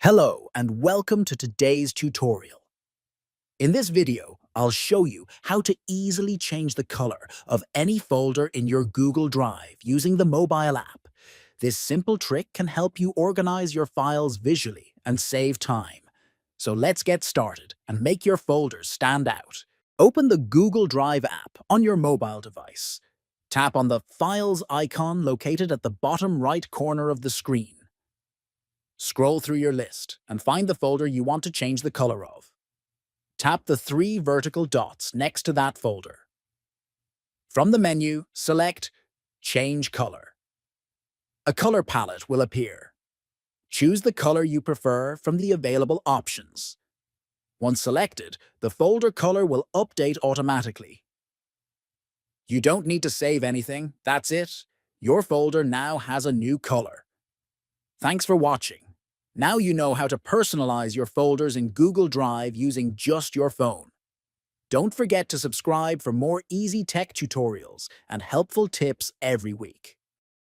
Hello and welcome to today's tutorial. In this video, I'll show you how to easily change the color of any folder in your Google Drive using the mobile app. This simple trick can help you organize your files visually and save time. So let's get started and make your folders stand out. Open the Google Drive app on your mobile device. Tap on the Files icon located at the bottom right corner of the screen. Scroll through your list and find the folder you want to change the color of. Tap the three vertical dots next to that folder. From the menu, select Change Color. A color palette will appear. Choose the color you prefer from the available options. Once selected, the folder color will update automatically. You don't need to save anything, that's it. Your folder now has a new color. Thanks for watching. Now you know how to personalize your folders in Google Drive using just your phone. Don't forget to subscribe for more easy tech tutorials and helpful tips every week.